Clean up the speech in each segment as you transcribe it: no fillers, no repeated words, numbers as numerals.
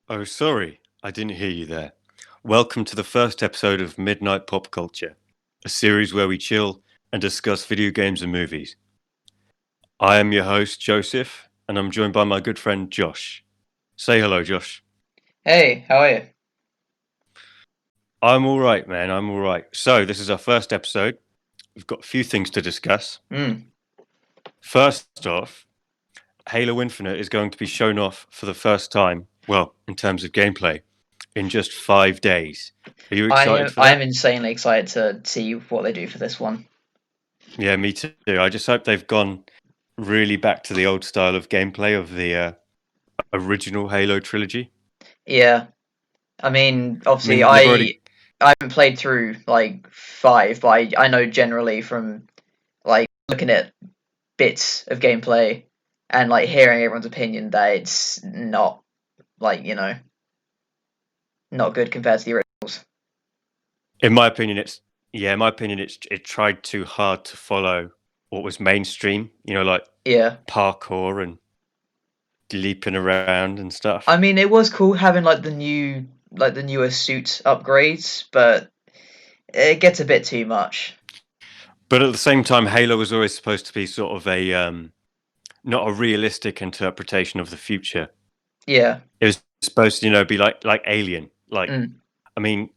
Oh, sorry, I didn't hear you there. Welcome to the first episode of Midnight Pop Culture, a series where we chill and discuss video games and movies. I am your host, Joseph, and I'm joined by my good friend, Josh. Say hello, Josh. Hey, how are you? I'm all right, man. I'm all right. So, this is our first episode. We've got a few things to discuss. Mm. First off, Halo Infinite is going to be shown off for the first time, well, in terms of gameplay, in just 5 days. Are you I excited am for I am that? insanely excited to see what they do for this one. Yeah, me too. I just hope they've gone really back to the old style of gameplay of the original Halo trilogy. Yeah, I mean, I obviously, mean, they've already. I haven't played through like five, but I know generally from like looking at bits of gameplay and like hearing everyone's opinion that it's not like not good compared to the originals. In my opinion, it tried too hard to follow what was mainstream. Like Yeah, parkour and leaping around and I stuff. mean, it was cool having like the newer suit upgrades, but it gets a bit too much. But at the same time, Halo was always supposed to be sort of a not a realistic interpretation of the future. Yeah. It was supposed to, be like Alien. Like, Mm. I mean,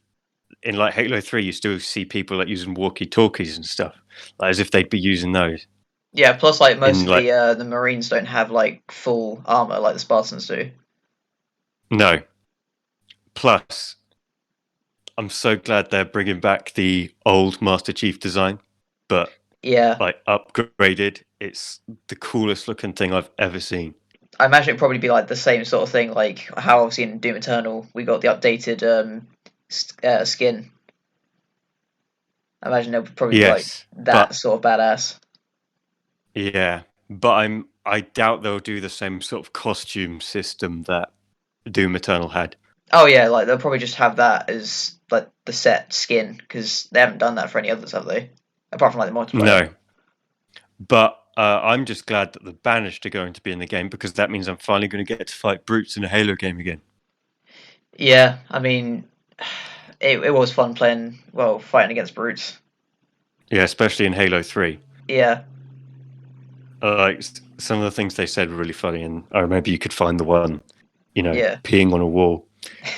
in like Halo 3, you still see people like using walkie-talkies and stuff, like as if they'd be using those. Yeah, plus like most In of like, the Marines don't have like full armor like the Spartans do. no. Plus, I'm so glad they're bringing back the old Master Chief design, but Yeah, like upgraded. It's the coolest looking thing I've ever seen. I imagine it'd probably be like the same sort of thing, like how obviously in Doom Eternal we got the updated skin. I imagine it would probably be like Yes, that but sort of badass. yeah, but I doubt they'll do the same sort of costume system that Doom Eternal had. Oh yeah, like they'll probably just have that as like the set skin because they haven't done that for any others, have they? Apart from like the multiplayer. No, but I'm just glad that the Banished are going to be in the game because that means I'm finally going to get to fight brutes in a Halo game again. Yeah, I mean, it was fun playing, well, fighting against brutes. Yeah, especially in Halo 3. Yeah, Like some of the things they said were really funny, and I remember you could find the one, yeah. peeing on a wall.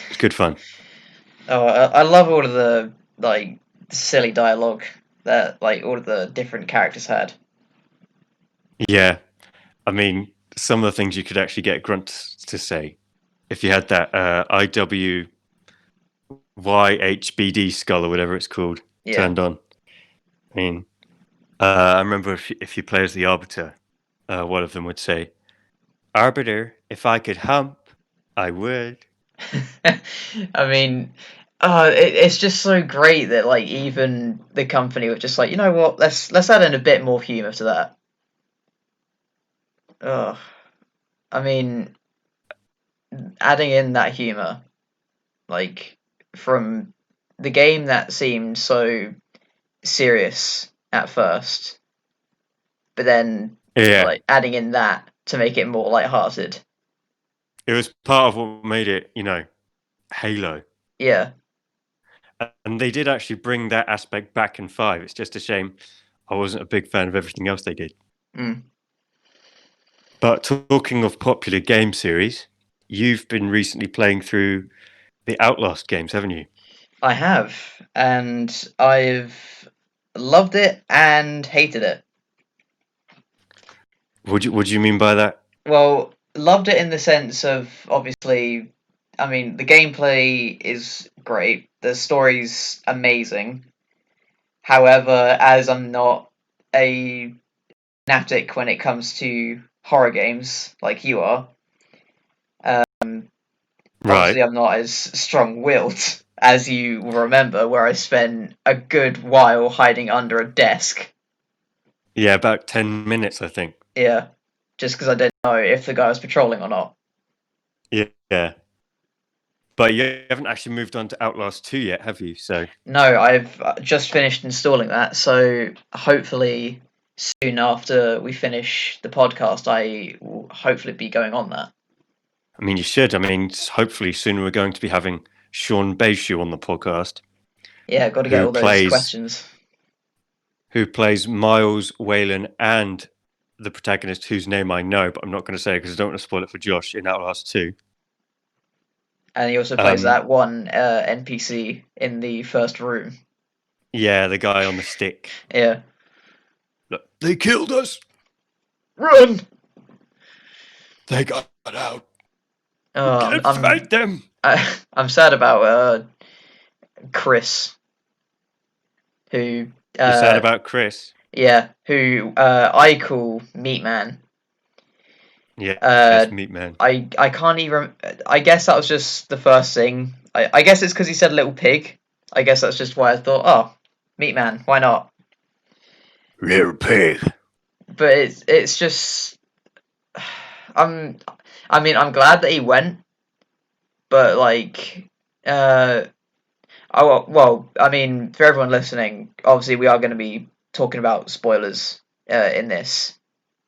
It's good fun. Oh, I love all of the like silly dialogue that like all of the different characters had. Yeah, I mean, some of the things you could actually get Grunt to say if you had that IWYHBD skull or whatever it's called Yeah, turned on. I mean, I remember if you play as the Arbiter, one of them would say, "Arbiter, if I could hump, I would." I mean, it's just so great that like even the company were just like, you know what, let's add in a bit more humor to that. Ugh. I mean, adding in that humor, like from the game that seemed so serious at first, but then Yeah, like adding in that to make it more lighthearted. it was part of what made it, Halo. Yeah. And they did actually bring that aspect back in 5. It's just a shame I wasn't a big fan of everything else they did. Mm. But talking of popular game series, you've been recently playing through the Outlast games, haven't you? I have, and I've loved it and hated it. What do you mean by that? Well, loved it in the sense of obviously, I mean, the gameplay is great, the story's amazing. However, as I'm not a fanatic when it comes to horror games like you are, Right. obviously I'm not as strong-willed as you will remember, where I spent a good while hiding under a desk. Yeah, about 10 minutes, I think. Yeah, just because I didn't know if the guy was patrolling or not. Yeah. Yeah. But you haven't actually moved on to Outlast 2 yet, have you? So, No, I've just finished installing that, so hopefully soon after we finish the podcast, I will hopefully be going on that. I mean, you should. I mean, hopefully soon we're going to be having Sean Baishu on the podcast, Yeah, got to get who all those plays questions. Miles Whalen and the protagonist, whose name I know, but I'm not going to say because I don't want to spoil it for Josh in Outlast 2. And he also plays that one NPC in the first room. Yeah, the guy on the stick. Yeah. Look, they killed us! Run! They got out! Oh, We're gonna fight them! I'm sad about Chris, who You're sad about Chris? yeah, who I call Meat Man. Yes, Meat Man. I can't even. I guess that was just the first thing. I guess it's because he said little pig. I guess that's just why I thought, oh, Meat Man, why not? Little pig. But it's just. I mean, I'm glad that he went, but like, oh well. I mean, for everyone listening, obviously we are going to be talking about spoilers in this.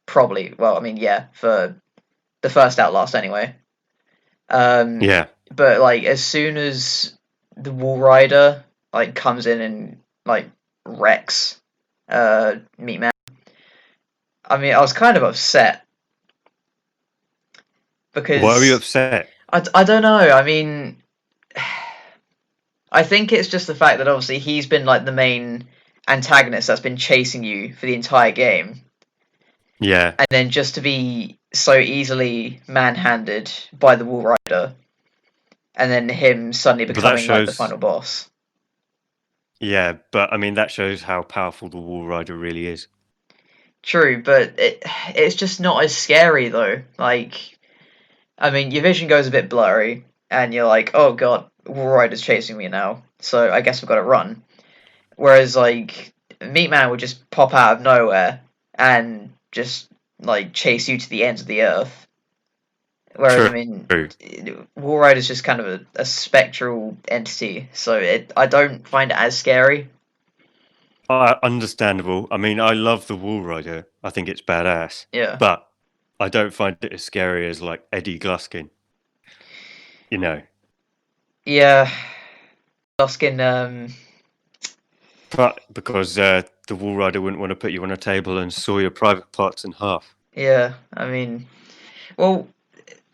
Probably. Well, I mean, yeah, for the first Outlast anyway. Yeah. But like, as soon as the Wall Rider like comes in and like wrecks Meat Man, I mean, I was kind of upset Why were you because upset? I don't know. I mean, I think it's just the fact that obviously he's been like the main antagonist that's been chasing you for the entire game, Yeah. and then just to be so easily manhandled by the Wall Rider, and then him suddenly But that becoming like the shows... final boss. Yeah, but I mean, that shows how powerful the Wall Rider really is. True, but it's just not as scary though. Like, I mean, your vision goes a bit blurry, and you're like, oh god, Wall Rider's chasing me now, so I guess I've got to run. Whereas, like, Meat Man would just pop out of nowhere and just, like, chase you to the ends of the earth. Whereas, I True. mean, Wall Rider's just kind of a spectral entity, so I don't find it as scary. Understandable. I mean, I love the Wall Rider. I think it's badass. Yeah. But I don't find it as scary as, like, Eddie Gluskin. You know. Yeah. Duskin, But because the Wall Rider wouldn't want to put you on a table and saw your private parts in half. yeah, I mean, well,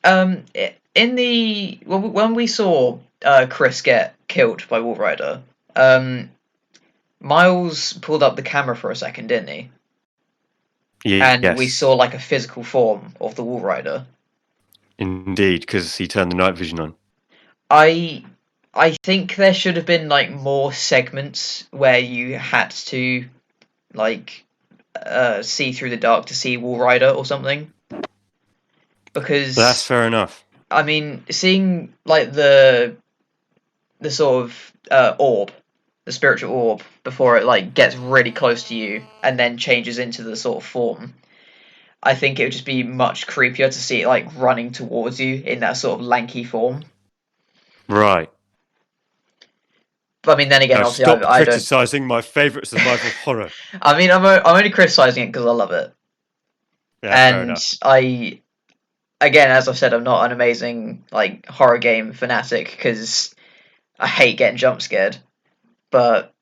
in the when we saw Chris get killed by Wall Rider, Miles pulled up the camera for a second, didn't he? And we Yes, saw like a physical form of the Wall Rider. indeed, because he turned the night vision on. I I think there should have been like more segments where you had to like see through the dark to see Wall Rider or something. That's Because fair enough. I mean, seeing like the sort of orb, the spiritual orb, before it like gets really close to you and then changes into the sort of form. I think it would just be much creepier to see it like running towards you in that sort of lanky form. Right. But I mean, then again, Now obviously, stop I don't. criticizing my favorite survival horror. I mean, I'm only criticizing it because I love it, Yeah, fair and enough. again, as I've said, I'm not an amazing like horror game fanatic because I hate getting jump scared. But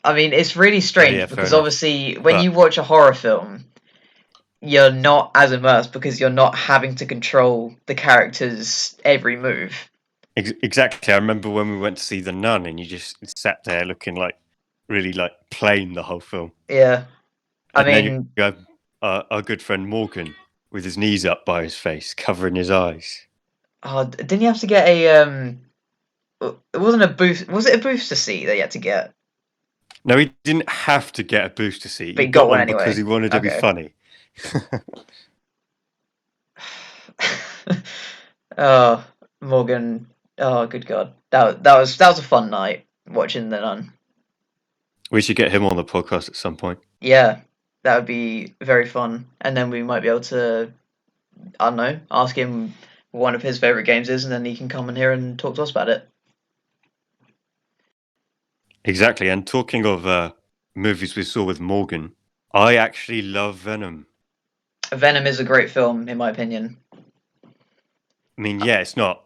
I mean, it's really Oh yeah, strange fair because enough. obviously, when you But watch a horror film, you're not as immersed because you're not having to control the character's every move. exactly, I remember when we went to see The Nun, and you just sat there looking like really like plain the whole film, Yeah, I and then you mean, have our good friend Morgan with his knees up by his face, covering his eyes. oh, didn't you have to get a It wasn't a boost. Was it a booster seat that you had to get? No, he didn't have to get a booster seat. But He you got got one one because anyway. he wanted to be Okay. funny. Oh, Morgan. Oh, good God. That was a fun night watching the Nun. We should get him on the podcast at some point. Yeah, that would be very fun. And then we might be able to, I don't know, ask him what one of his favorite games is, and then he can come in here and talk to us about it. Exactly. And talking of movies we saw with Morgan, I actually love Venom. Venom is a great film, in my opinion. I mean, yeah, it's not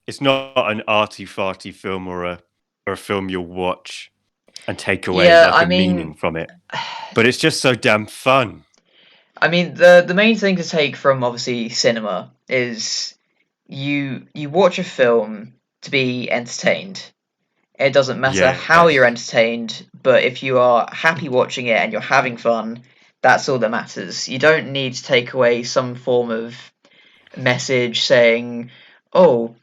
an arty-farty film or a film you'll watch and take away Yeah, like a meaning from it. But it's just so damn fun. I mean the main thing to take from obviously cinema is you watch a film to be entertained. It doesn't matter how you're Yes. entertained, but if you are happy watching it and you're having fun, that's all that matters. You don't need to take away some form of message saying, "Oh,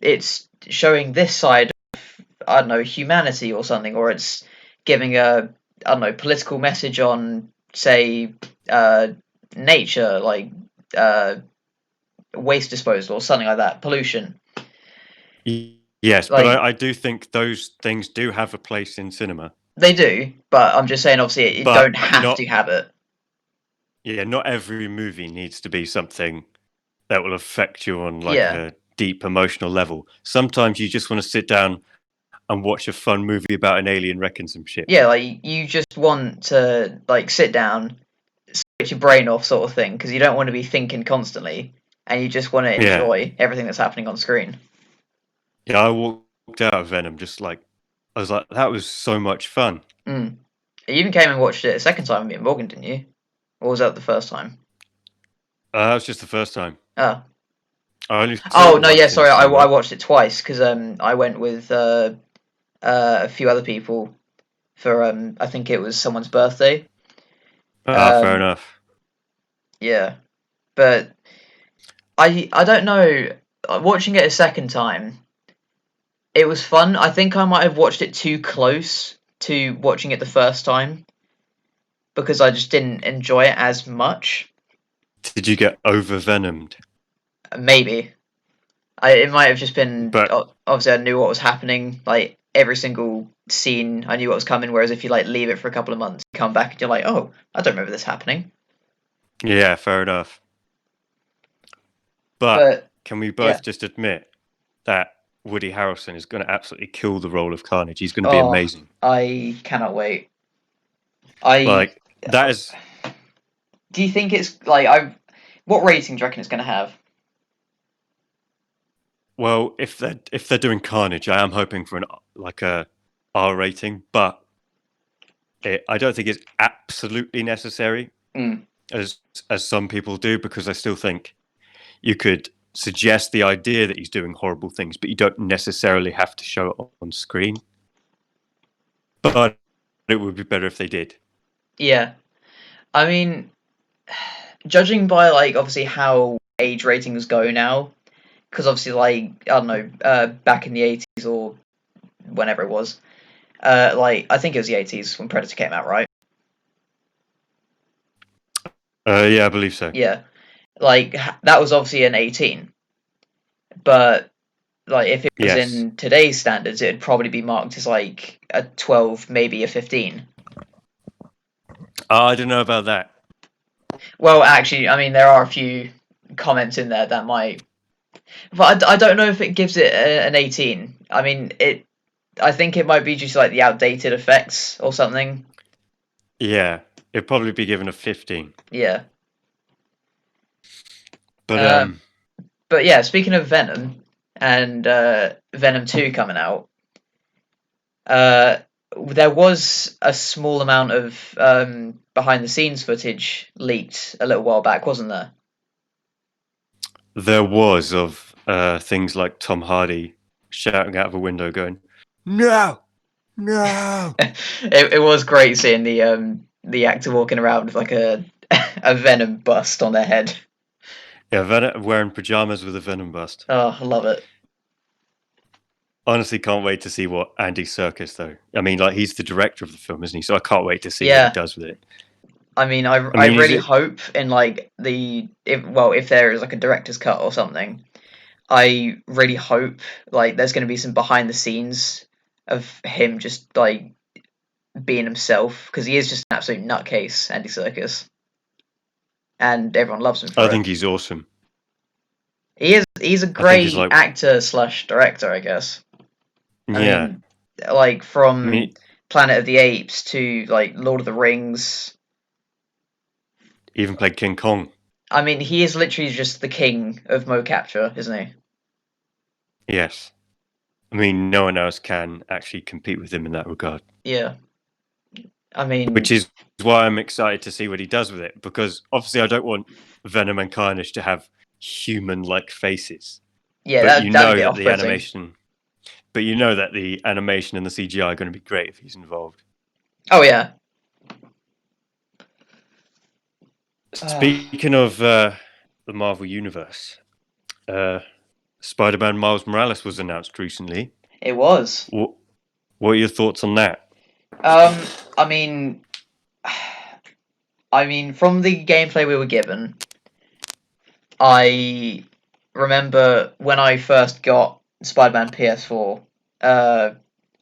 it's showing this side of, I don't know, humanity or something," or it's giving a, I don't know, political message on, say, uh, nature, like uh, waste disposal or something like that, pollution. Yes, but Like I do think those things do have a place in cinema. they do, but I'm just saying, obviously, you But don't have to not, have it. yeah, not every movie needs to be something that will affect you on like Yeah, a deep emotional level. Sometimes you just want to sit down and watch a fun movie about an alien wrecking some shit. yeah, like you just want to like sit down, switch your brain off, sort of thing, because you don't want to be thinking constantly, and you just want to Yeah. enjoy everything that's happening on screen. Yeah, I walked out of Venom just like, I was like, that was so much fun. Mm. You even came and watched it a second time with me and Morgan, didn't you? Or was that the first time? That was just the first time. Oh, I only saw oh it no, yeah, once in the sorry, I cinema. watched it twice because I went with a few other people for I think it was someone's birthday. Ah, fair Um, enough. yeah, but I don't know. Watching it a second time, it was fun. I think I might have watched it too close to watching it the first time because I just didn't enjoy it as much. Did you get over venomed? Maybe it might have just been But obviously I knew what was happening. Like every single scene, I knew what was coming. Whereas if you like leave it for a couple of months, you come back and you're like, oh, I don't remember this happening. yeah, fair enough. But But can we yeah, both just admit that Woody Harrelson is going to absolutely kill the role of Carnage? He's going to be oh, amazing. I cannot wait. I Like that is do you think it's like I? What rating do you reckon it's going to have? well, if they're doing Carnage, I am hoping for an like a R rating, but I don't think it's absolutely necessary Mm, as some people do because I still think you could suggest the idea that he's doing horrible things, but you don't necessarily have to show it on screen. But it would be better if they did. yeah, I mean, judging by like obviously how age ratings go now, because obviously like I don't know, back in the 80s or whenever it was, like I think it was the 80s when Predator came out, right? Yeah, I believe so. Yeah, like that was obviously an 18, but like if it was Yes. in today's standards, it'd probably be marked as like a 12, maybe a 15. I don't know about that. Well, actually, I mean there are a few comments in there that might, but I don't know if it gives it an 18. I mean it. I think it might be just like the outdated effects or something. Yeah, it'd probably be given a 15. Yeah. But Uh, but yeah, speaking of Venom and Venom 2 coming out, uh, there was a small amount of behind the scenes footage leaked a little while back, wasn't there? there was of things like Tom Hardy shouting out of a window, going, "No, no!" It was great seeing the actor walking around with like a a Venom bust on their head. Yeah, Venom wearing pajamas with a Venom bust. Oh, I love it. Honestly, can't wait to see what Andy Serkis though. I mean, like he's the director of the film, isn't he? So I can't wait to see what he Yeah, does with it. I mean, I I mean, is really it? hope in like if there is like a director's cut or something, I really hope like there's going to be some behind the scenes of him just like being himself because he is just an absolute nutcase, Andy Serkis, and everyone loves him I for it. think he's awesome. He's a I think he's great like, actor slash director, I guess. I yeah. mean, like I from mean, Planet of the Apes to like Lord of the Rings. he even played King Kong. I mean, he is literally just the king of mo capture, isn't he? Yes. I mean, no one else can actually compete with him in that regard. Yeah. I mean, Which is why I'm excited to see what he does with it, because obviously I don't want Venom and Carnage to have human-like faces. yeah, But you that'd know be that the off-putting. animation, but you know that the animation and the CGI are going to be great if he's involved. Oh yeah. Speaking of the Marvel Universe, uh, Spider-Man Miles Morales was announced recently. It was. What are your thoughts on that? I mean, from the gameplay we were given, I remember when I first got Spider-Man PS4.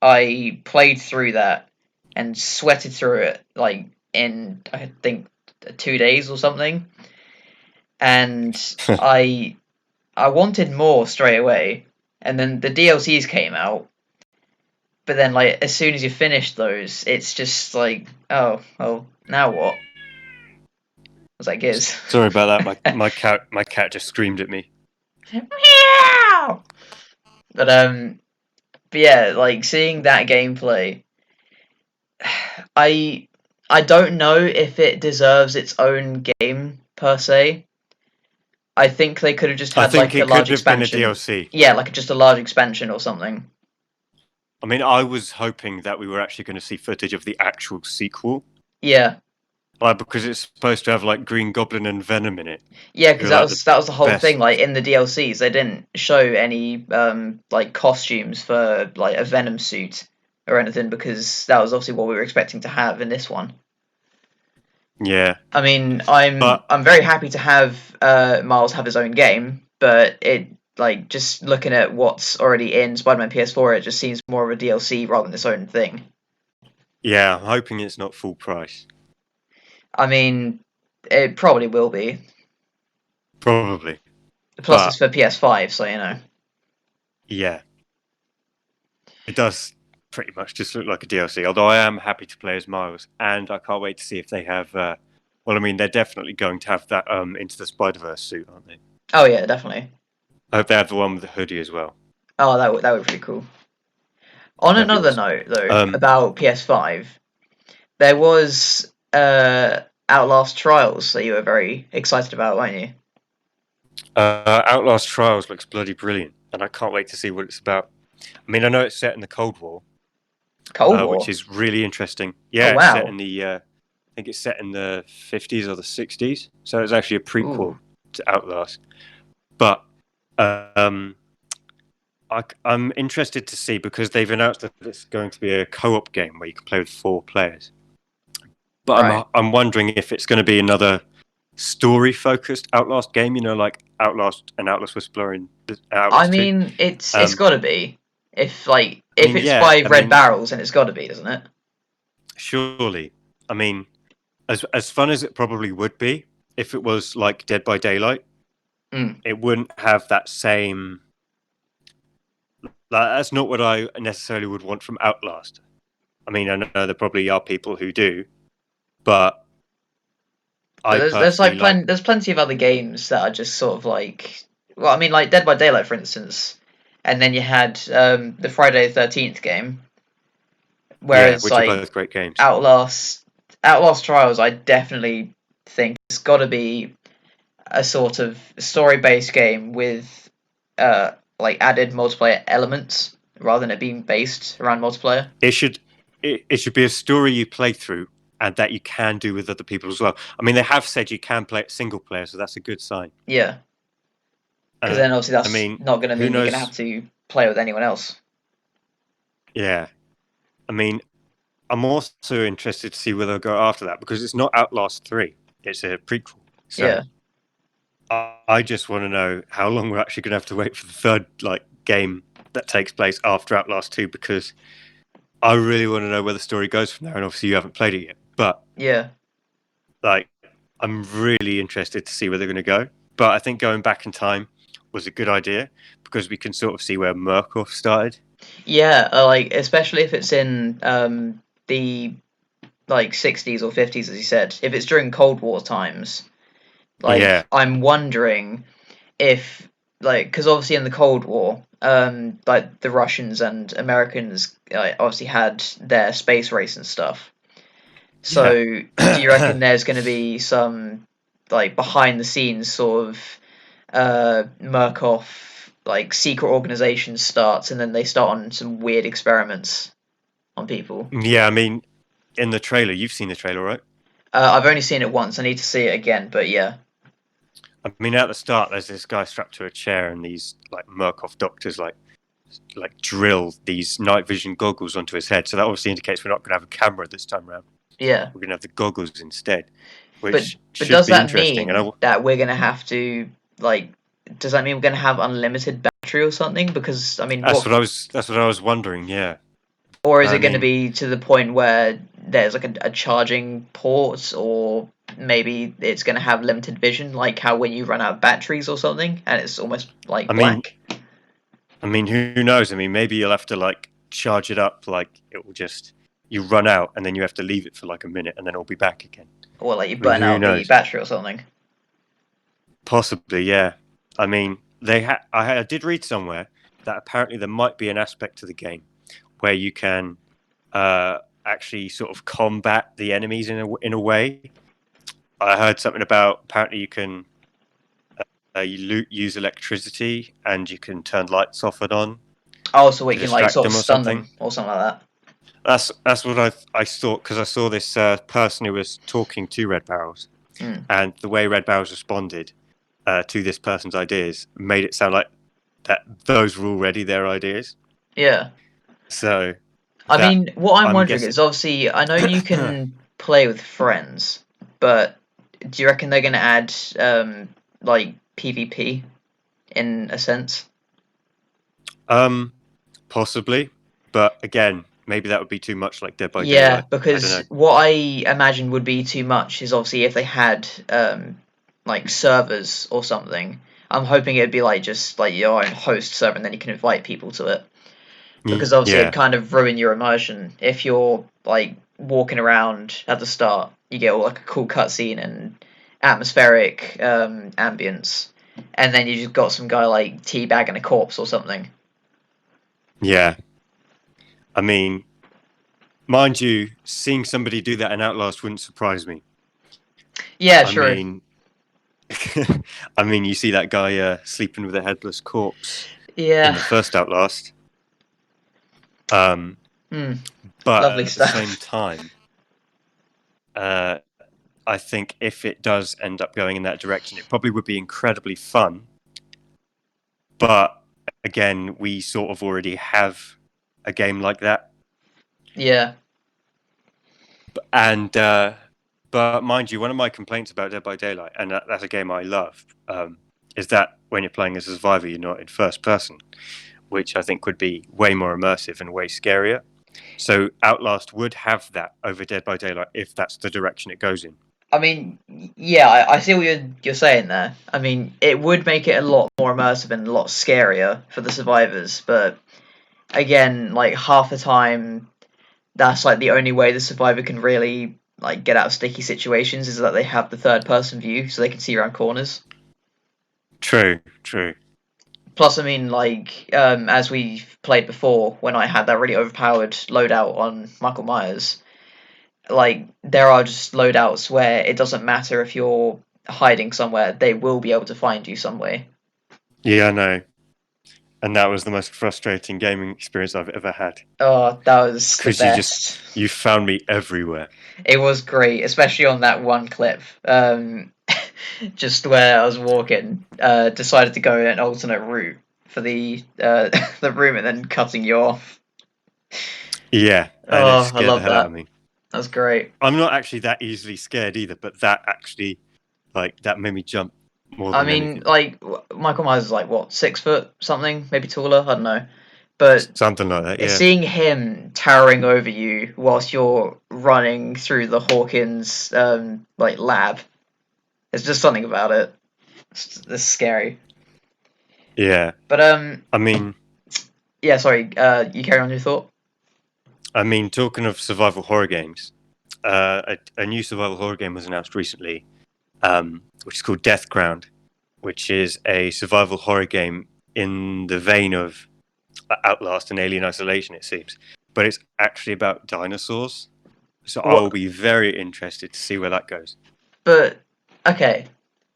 I played through that and sweated through it like in I think 2 days or something, and I wanted more straight away, and then the DLCs came out. But then, like, as soon as you finish those, it's just like, oh, well, now what? Was that Giz? Sorry about that. My cat just screamed at me. Meow! But but yeah, like seeing that gameplay, I I don't know if it deserves its own game per se. I think they could have just I had think like a it large could have been a expansion. DLC. Yeah, like just a large expansion or something. I mean, I was hoping that we were actually going to see footage of the actual sequel, Yeah, because it's supposed to have like Green Goblin and Venom in it, yeah, who because are like the that was the whole thing. best. Like in the DLCs, they didn't show any like costumes for like a Venom suit or anything because that was obviously what we were expecting to have in this one. Yeah, I mean, I'm but I'm very happy to have Miles have his own game, but it like just looking at what's already in Spider-Man PS4, it just seems more of a DLC rather than its own thing. yeah, I'm hoping it's not full price. I mean, it probably will be. Probably, Plus, it's but for PS5, so you know. yeah, it does pretty much just look like a DLC. Although I am happy to play as Miles, and I can't wait to see if they have. Well, I mean, they're definitely going to have that Into the Spider-Verse suit, aren't they? Oh yeah, definitely. I hope they have the one with the hoodie as well. Oh, that would be pretty cool. On That'd be another awesome. note, though, Um, about PS5, there was Outlast Trials that you were very excited about, weren't you? Outlast Trials looks bloody brilliant, and I can't wait to see what it's about. I mean, I know it's set in the Cold War, Cold which War. is really interesting. Oh Yeah, it's set wow. in the. I think it's set in the 50s or the 60s, so it's actually a Ooh. prequel to Outlast. But um, I'm interested to see because they've announced that it's going to be a co-op game where you can play with 4 players. But Right. I'm wondering if it's going to be another story-focused Outlast game. You know, like Outlast and Outlast Whisperer and I Outlast Two. mean, it's Um, got to be. If like I if mean, it's yeah. by I Red mean, Barrels, then it's got to be, doesn't it? surely. I mean, as fun as it probably would be if it was like Dead by Daylight, Mm. it wouldn't have that same. That's not what I necessarily would want from Outlast. I mean, I know there probably are people who do, but But I personally like. there's plenty of other games that are just sort of like, well, I mean, like Dead by Daylight, for instance, and then you had the Friday the 13th game, Yeah, whereas which are like both great games. Outlast Outlast Trials, I definitely think it's got to be a sort of story-based game with like added multiplayer elements rather than it being based around multiplayer. It should it should be a story you play through and that you can do with other people as well. I mean, they have said you can play it single player, so that's a good sign. Yeah, because And then obviously I that's mean, not going to who mean you're going to have knows? to play with anyone else. Yeah, I mean, I'm also interested to see where they'll go after that because it's not Outlast 3; it's a prequel. So Yeah, I just want to know how long we're actually going to have to wait for the third game that takes place after Outlast 2 because I really want to know where the story goes from there. And obviously, you haven't played it yet, but yeah, like I'm really interested to see where they're going to go. But I think going back in time was a good idea because we can sort of see where Murkoff started. yeah. Like especially if it's in the like 60s or 50s, as you said. If it's during Cold War times, Yeah. I'm wondering if, because obviously in the Cold War, like the Russians and Americans obviously had their space race and stuff. So, Yeah. do you reckon there's going to be some like behind the scenes sort of Murkoff like secret organization starts, and then they start on some weird experiments on people? Yeah, I mean, in the trailer, you've seen the trailer, right? I've only seen it once. I need to see it again, but yeah, I mean, at the start, there's this guy strapped to a chair, and these like Murkoff doctors like drill these night vision goggles onto his head. So that obviously indicates we're not going to have a camera this time around. yeah. We're going to have the goggles instead, But which should does be that interesting. And mean that we're gonna have to like? Does that mean we're gonna have unlimited battery or something? Because I mean, that's what I was wondering. Yeah, or is I it going to mean, be to the point where there's like a charging port, or maybe it's going to have limited vision, like how when you run out of batteries or something, and it's almost I like mean, black, who knows? I mean, maybe you'll have to like charge it up. Like it will just you run out, and then you have to leave it for like a minute, and then it'll be back again. or like you I mean, burn who out the knows? battery or something. Possibly, yeah. I mean, I did read somewhere that apparently there might be an aspect to the game where you can actually sort of combat the enemies in a way. I heard something about apparently you can use electricity and you can turn lights off and on Oh, so we to can like distract sort of them or stun something. them or something like that. That's what I thought because I saw this person who was talking to Red Barrels, Mm. and the way Red Barrels responded to this person's ideas made it sound like that those were already their ideas. Yeah. So I that mean, what I'm I'm wondering guessing. is obviously I know you can play with friends, but do you reckon they're going to add like PvP in a sense? um, Possibly, but again, maybe that would be too much like Dead by Yeah, Daylight. I don't because know. what I imagine would be too much is obviously if they had like servers or something. I'm hoping it'd be like just like your own host server and then you can invite people to it. Because obviously it'd Yeah, kind of ruin your immersion if you're like walking around at the start. You get all like a cool cutscene and atmospheric ambience, and then you just got some guy like teabagging a corpse or something. yeah. I mean, mind you, seeing somebody do that in Outlast wouldn't surprise me. Yeah, I sure. mean, you see that guy sleeping with a headless corpse in Yeah. the first Outlast. Um, Hmm. but Lovely at the same stuff. time, uh, I think if it does end up going in that direction, it probably would be incredibly fun. But again, we sort of already have a game like that, Yeah. and but mind you, one of my complaints about Dead by Daylight, and that's a game I love, is that when you're playing as a survivor, you're not in first person, which I think would be way more immersive and way scarier. So Outlast would have that over Dead by Daylight if that's the direction it goes in. I mean, yeah, I see what you're saying there. I mean, it would make it a lot more immersive and a lot scarier for the survivors, but again, like half the time, that's like the only way the survivor can really like get out of sticky situations is that they have the third person view, so they can see around corners. True, true. Plus, I mean, like as we've played before, when I had that really overpowered loadout on Michael Myers, like there are just loadouts where it doesn't matter if you're hiding somewhere, they will be able to find you some way. Yeah, I know. And that was the most frustrating gaming experience I've ever had Oh, that was the because best. you found me everywhere. It was great, especially on that one clip. Just where I was walking, decided to go an alternate route for the the room and then cutting you off. Yeah, and it Oh, I scared the love hell out that. of me. That was great. I'm not actually that easily scared either, but that actually that made me jump more I than mean, anything. like Michael Myers is like what 6 foot something, maybe taller. I don't know, but Something like that, yeah. seeing him towering over you whilst you're running through the Hawkins like lab, there's just something about it. It's scary. Yeah. But I mean, yeah. Sorry. You carry on your thought. talking of survival horror games, a new survival horror game was announced recently which is called Death Ground, which is a survival horror game in the vein of Outlast and Alien Isolation, it seems. But it's actually about dinosaurs. So I will be very interested to see where that goes. But okay,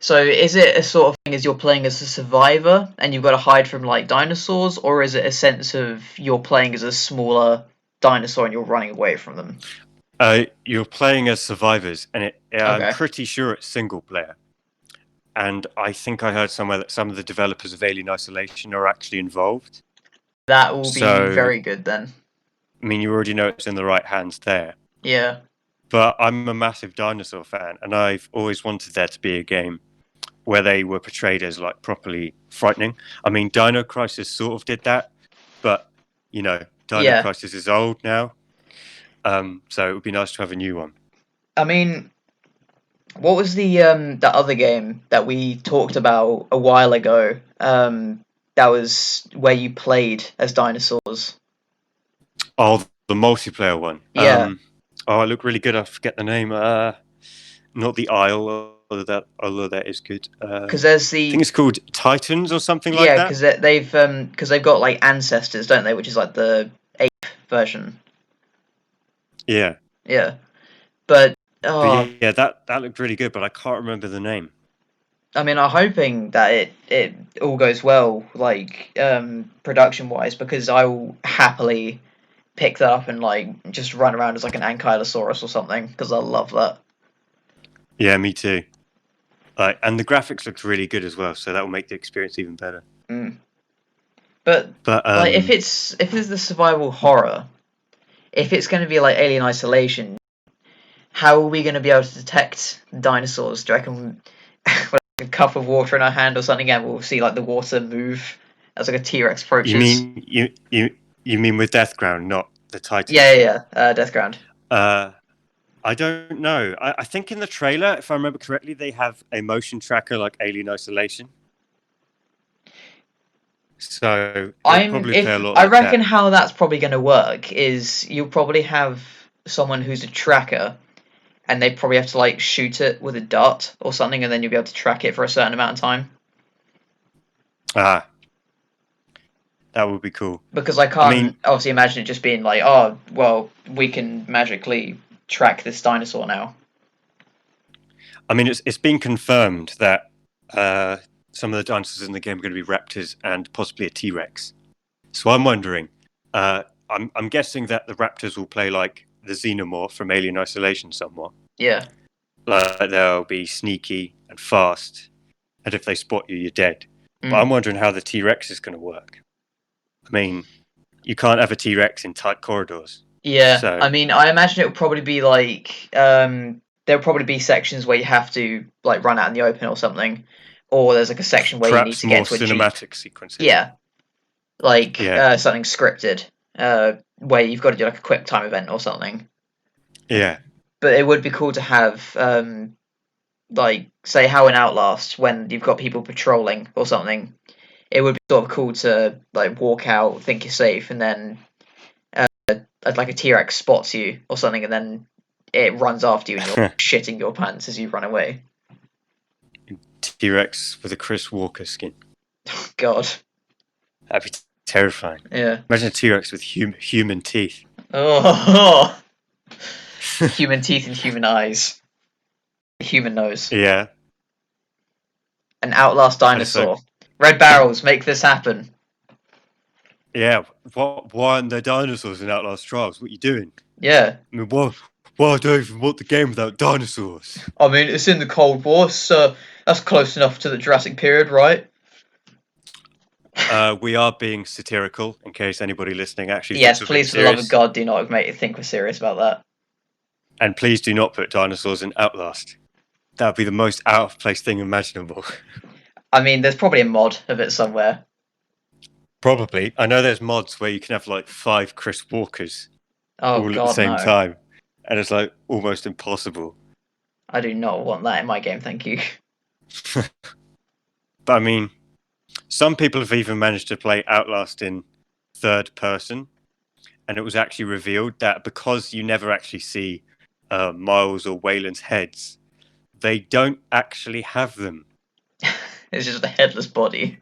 so is it a sort of thing as you're playing as a survivor and you've got to hide from like dinosaurs, or is it a sense of you're playing as a smaller dinosaur and you're running away from them? You're playing as survivors, and I'm Okay, pretty sure it's single player. And I think I heard somewhere that some of the developers of Alien Isolation are actually involved. that will be So, very good then. I mean, you already know it's in the right hands there. Yeah, But I'm a massive dinosaur fan, and I've always wanted there to be a game where they were portrayed as like properly frightening. I mean, Dino Crisis sort of did that, but you know, Dino yeah. Crisis is old now, so it would be nice to have a new one. I mean, what was the other game that we talked about a while ago? That was where you played as dinosaurs. Oh, the multiplayer one. Yeah, Oh, it looked really good. I forget the name. Not the Isle, although that is good. because there's I think the it's called Titans or something like yeah, that. they've got like ancestors, don't they? Which is like the ape version. Yeah, Yeah, but but oh, yeah, that looked really good, but I can't remember the name. I mean, I'm hoping that it all goes well, like production wise, because I will happily pick that up and like just run around as like an ankylosaurus or something, because I love that. Yeah, me too. And the graphics looked really good as well, so that will make the experience even better. Mm. But But like, if it's the survival horror, if it's going to be like Alien Isolation, how are we going to be able to detect dinosaurs? Do you reckon with a cup of water in our hand or something, and we'll see like the water move as like a T-Rex you approaches? mean you mean with Death Ground, not the Yeah, Titans? yeah, yeah. Death Ground. Uh, I don't know. I think in the trailer, if I remember correctly, they have a motion tracker like Alien Isolation. So it'll I'm probably play a if lot I like reckon that. how that's probably going to work is you'll probably have someone who's a tracker, and they probably have to like shoot it with a dart or something, and then you'll be able to track it for a certain amount of time. Ah, that would be cool. Because I I mean, can't obviously imagine it just being like, oh, well, we can magically track this dinosaur now. it's been confirmed that some of the dinosaurs in the game are going to be raptors and possibly a T-Rex. So I'm wondering. I'm guessing that the raptors will play like the xenomorph from Alien Isolation somewhat. Yeah. Like they'll be sneaky and fast, and if they spot you, you're dead. But I'm Mm. wondering how the T-Rex is going to work. I mean, you can't have a T-Rex in tight corridors. Yeah. So I mean, I imagine it would probably be like there'll probably be sections where you have to like run out in the open or something, or there's like a section where you need perhaps to get more into a jeep. cinematic sequences. Yeah, like Yeah, something scripted, where you've got to do like a quick time event or something. yeah. But it would be cool to have like say how in Outlast when you've got people patrolling or something. It would be sort of cool to like walk out, think you're safe, and then like a T-Rex spots you or something, and then it runs after you, and you're shitting your pants as you run away. T-Rex with a Chris Walker skin. God, That'd be terrifying. yeah. Imagine a T-Rex with human teeth. Oh, human teeth and human eyes, human nose, Yeah, an Outlast and it's like, dinosaur. Red barrels, make this happen. yeah, why aren't there dinosaurs in Outlast Trials? What are you doing? Yeah. I mean, why do I even want the game without dinosaurs? I mean, it's in the Cold War, so that's close enough to the Jurassic period, right? We are being satirical, in case anybody listening actually thinks Yes, we're being please, for the love of serious. God, do not make it think we're serious about that. And please do not put dinosaurs in Outlast. That would be the most out of place thing imaginable. I mean, there's probably a mod of it somewhere. Probably. I know there's mods where you can have like 5 Chris Walkers Oh all at the God, same no. time, and it's like almost impossible. I do not want that in my game, thank you. But I mean, some people have even managed to play Outlast in third person, and it was actually revealed that because you never actually see Miles or Wayland's heads, they don't actually have them. It's just a headless body.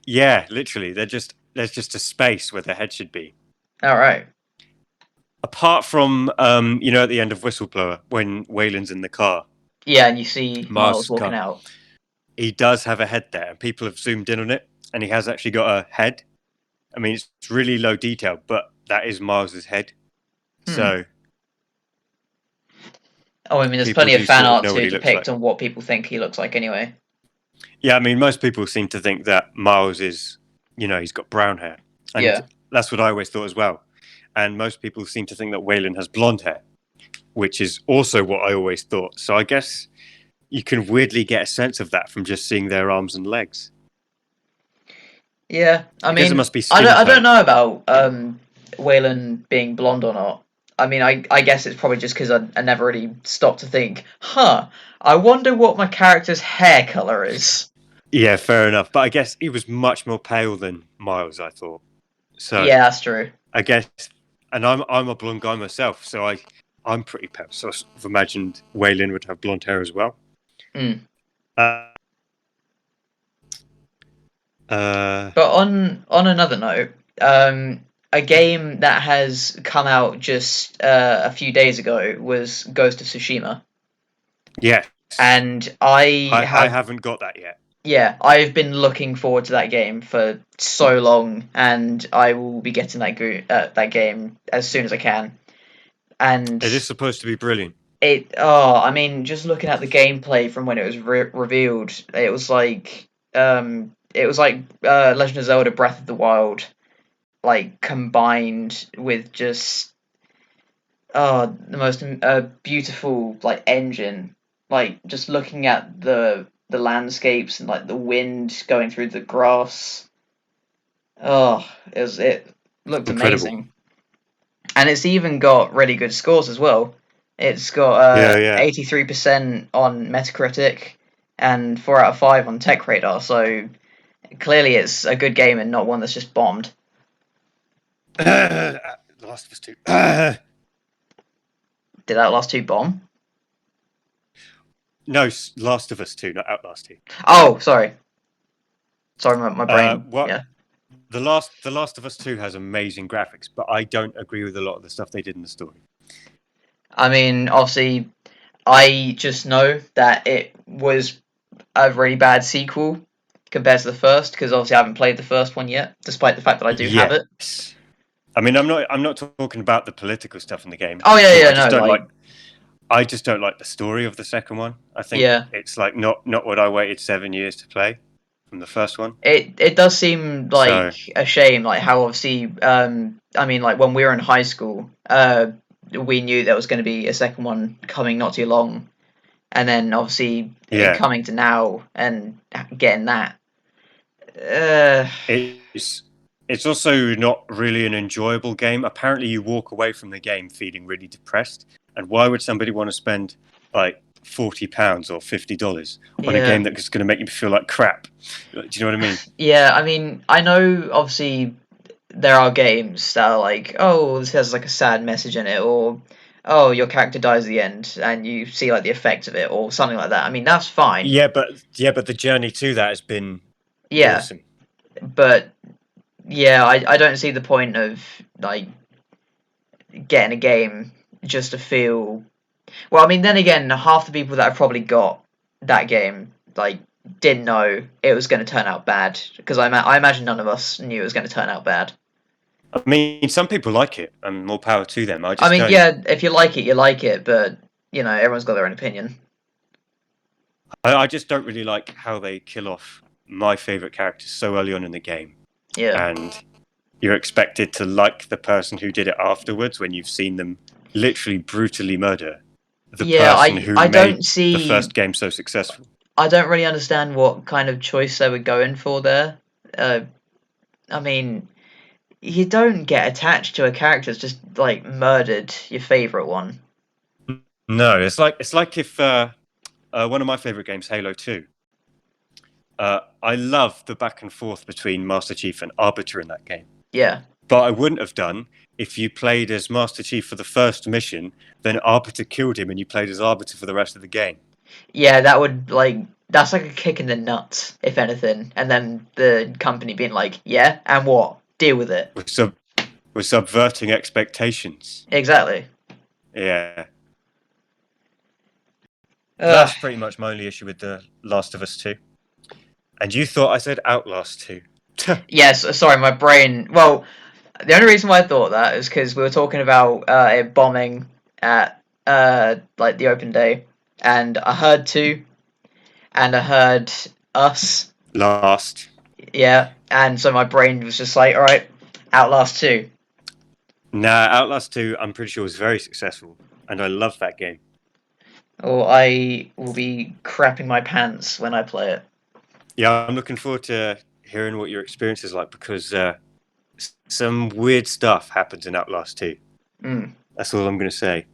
Yeah, literally. There's just a space where the head should be. All right. Apart from, at the end of Whistleblower, when Wayland's in the car, Yeah, and you see Miles Miles' walking car, out. he does have a head there, and people have zoomed in on it, and he has actually got a head. I mean, it's really low detail, but that is Miles's head. So Oh, I mean, there's people plenty of do fan sort of art know what to he looks depict like. on what people think he looks like anyway. Yeah, I mean, most people seem to think that Miles is, he's got brown hair. And Yeah. that's what I always thought as well. And most people seem to think that Wayland has blonde hair, which is also what I always thought. So I guess you can weirdly get a sense of that from just seeing their arms and legs. Yeah, I guess it mean, must be skin I don't tone. know about Waylon being blonde or not. I mean, I guess it's probably just because I never really stopped to think, I wonder what my character's hair color is. Yeah, fair enough. But I guess he was much more pale than Miles, I thought. So Yeah, that's true. I guess, and I'm a blonde guy myself, so I'm pretty pale. So I sort of imagined Waylon would have blonde hair as well. Mm. Uh, But on another note, a game that has come out just a few days ago was Ghost of Tsushima, yes, and I haven't got that yet. yeah, I've been looking forward to that game for so long, and I will be getting that game as soon as I can. And It is supposed to be brilliant. I mean, just looking at the gameplay from when it was revealed, it was like Legend of Zelda: Breath of the Wild, like combined with just the most beautiful like engine, like just looking at the landscapes and like the wind going through the grass. It looked Incredible. amazing, and it's even got really good scores as well. It's got Yeah. 83% on Metacritic and 4 out of 5 on Tech Radar. So clearly, it's a good game and not one that's just bombed. Last of Us 2. Did that last 2 bomb? No, Last of Us 2, not Outlast 2. Oh, sorry. Sorry, my brain. What? Yeah. The Last of Us 2 has amazing graphics, but I don't agree with a lot of the stuff they did in the story. I mean, obviously, I just know that it was a really bad sequel compared to the first, because obviously I haven't played the first one yet, despite the fact that I do have it. I mean, I'm not talking about the political stuff in the game. Oh yeah, So yeah, I just don't like the story of the second one. I think it's like not what I waited 7 years to play from the first one. It does seem like a shame, like how obviously I mean, like when we were in high school, we knew there was going to be a second one coming not too long, and then obviously coming to now and getting that. It's also not really an enjoyable game. Apparently, you walk away from the game feeling really depressed. And why would somebody want to spend like £40 or $50 on a game that's going to make you feel like crap? Do you know what I mean? Yeah, I mean, I know obviously there are games that are like, oh, this has like a sad message in it, or oh, your character dies at the end, and you see like the effect of it, or something like that. I mean, that's fine. Yeah, but the journey to that has been awesome. But yeah, I don't see the point of like getting a game just to feel. Well, I mean, then again, half the people that have probably got that game like didn't know it was going to turn out bad, because I imagine none of us knew it was going to turn out bad. I mean, some people like it, and more power to them. I mean, yeah, if you like it, you like it, but everyone's got their own opinion. I just don't really like how they kill off my favorite characters so early on in the game. Yeah. And you're expected to like the person who did it afterwards when you've seen them literally brutally murder the person who made the first game so successful. I don't really understand what kind of choice they were going for there. I mean, you don't get attached to a character that's just like murdered your favorite one. No, it's like if one of my favorite games, Halo 2. I love the back and forth between Master Chief and Arbiter in that game. Yeah. But I wouldn't have done if you played as Master Chief for the first mission, then Arbiter killed him and you played as Arbiter for the rest of the game. Yeah, that's like a kick in the nuts, if anything. And then the company being like, yeah, and what? Deal with it. We're subverting expectations. Exactly. Yeah. Ugh. That's pretty much my only issue with The Last of Us 2. And you thought I said Outlast 2. Yes, sorry, my brain. Well, the only reason why I thought that is because we were talking about a bombing at like the open day, and I heard two, and I heard us. Last. Yeah, and so my brain was just like, all right, Outlast 2. Nah, Outlast 2, I'm pretty sure was very successful. And I love that game. Or I will be crapping my pants when I play it. Yeah, I'm looking forward to hearing what your experience is like because some weird stuff happens in Outlast 2. Mm. That's all I'm going to say.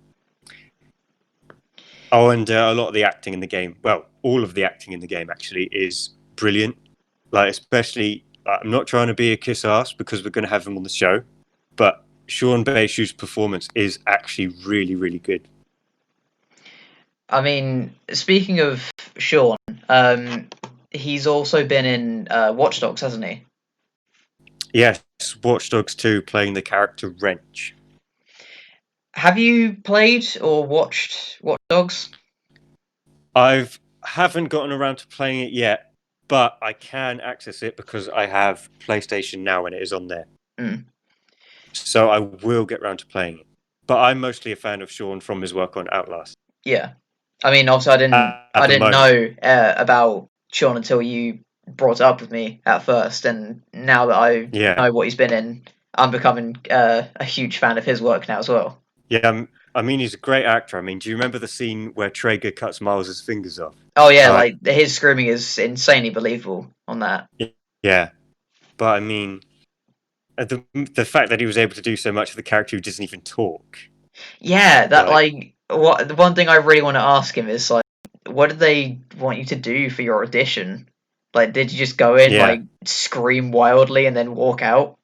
Oh, and a lot of the acting in the game, well, all of the acting in the game actually is brilliant. Like, especially, I'm not trying to be a kiss ass because we're going to have him on the show, but Sean Baishu's performance is actually really, really good. I mean, speaking of Sean, he's also been in Watch Dogs, hasn't he? Yes, Watch Dogs 2 playing the character Wrench. Have you played or watched Watch Dogs? Haven't gotten around to playing it yet, but I can access it because I have PlayStation Now and it is on there. Mm. So I will get around to playing it. But I'm mostly a fan of Sean from his work on Outlast. Yeah. I mean, also, I didn't, At I the didn't moment, know about Sean until you brought it up with me at first, and now that I yeah, know what he's been in, I'm becoming a huge fan of his work now as well. yeah. I mean, he's a great actor. I mean, do you remember the scene where Traeger cuts Miles's fingers off? Oh yeah, Like, like his screaming is insanely believable on that. yeah. But I mean, the fact that he was able to do so much of the character who doesn't even talk, Yeah, that like, like what the one thing I really want to ask him is like, what did they want you to do for your audition? Like, did you just go in yeah. like scream wildly and then walk out?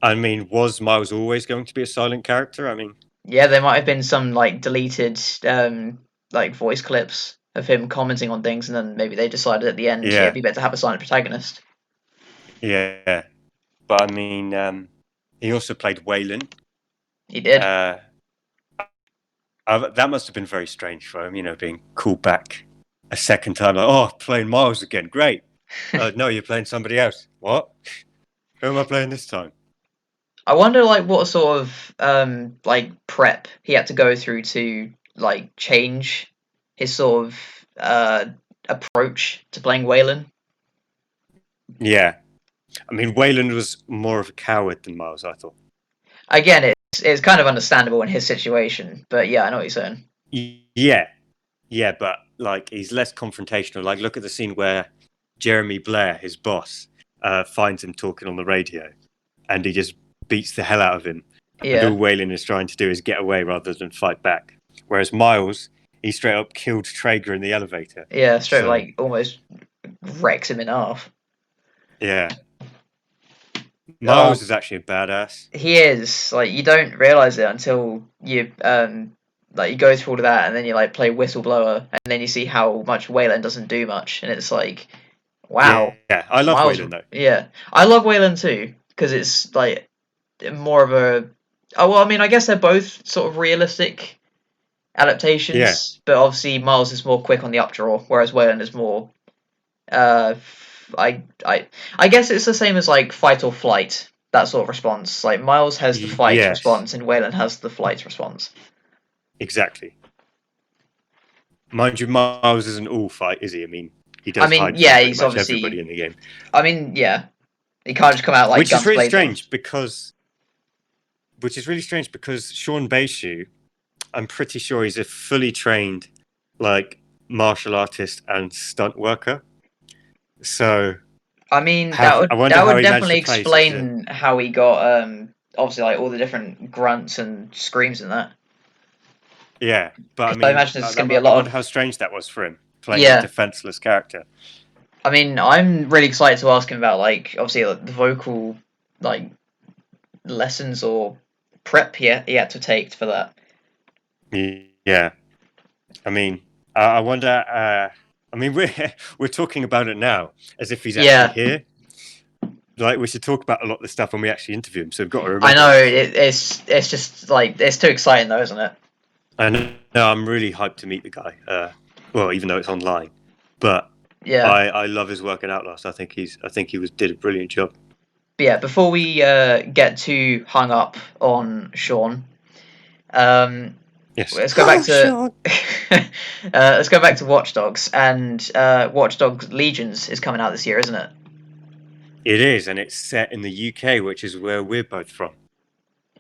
I mean, was Miles always going to be a silent character? I mean, Yeah, there might have been some like deleted like voice clips of him commenting on things, and then maybe they decided at the end it'd yeah, be better to have a silent protagonist. yeah. But I mean, he also played Waylon. He did. Uh, that must have been very strange for him, being called back a second time. Like, oh, playing Miles again, great. No, you're playing somebody else. What? Who am I playing this time? I wonder like what sort of like prep he had to go through to like change his sort of approach to playing Waylon. Yeah, I mean, Waylon was more of a coward than Miles, I thought. Again, it's kind of understandable in his situation, but yeah, I know what you're saying. Yeah, yeah, but like he's less confrontational. Like, look at the scene where Jeremy Blair, his boss, finds him talking on the radio, and he just beats the hell out of him. And all Yeah, Waylon is trying to do is get away rather than fight back. Whereas Miles, he straight up killed Traeger in the elevator. yeah, straight So like almost wrecks him in half. yeah, Oh, Miles is actually a badass. he is like you don't realize it until you like you go through all of that, and then you like play Whistleblower, and then you see how much Waylon doesn't do much, and it's like, wow, Yeah, I love Miles. Waylon though. Yeah, I love Waylon too because it's like more of a. Oh well, I mean, I guess they're both sort of realistic Yeah, adaptations, but obviously Miles is more quick on the updraw, whereas Wayland is more. Uh, I guess it's the same as like fight or flight, that sort of response. Like Miles has the fight yes, response, and Wayland has the flight response. exactly. Mind you, Miles isn't all fight, is he? I mean, he I does mean, hide from yeah, pretty he's much everybody obviously. in the game. I mean, yeah, he can't just come out like Which is guns really blazing. strange because Sean Baishu, I'm pretty sure he's a fully trained like martial artist and stunt worker. So I mean, I wonder that how would he managed to definitely play such a explain how he got obviously like all the different grunts and screams and that. yeah. But I Because I mean, imagine there's going to be a I lot wonder of how strange that was for him playing a yeah. defenseless character. I mean, I'm really excited to ask him about like obviously like, the vocal like lessons or prep he had to take for that. Yeah, I mean, I wonder. I mean, we're talking about it now as if he's actually Yeah, here. Like we should talk about a lot of the stuff when we actually interview him. So we've got to I remember know. it. It's just like it's too exciting though, isn't it? I know I'm really hyped to meet the guy. Well, even though it's online, but Yeah. I love his work in Outlast. I think he did a brilliant job. But yeah, before we get too hung up on Sean, um, Yes. let's go back Oh, to Sean. let's go back to Watch Dogs, and Watch Dogs Legions is coming out this year, isn't it? It is, and it's set in the UK, which is where we're both from.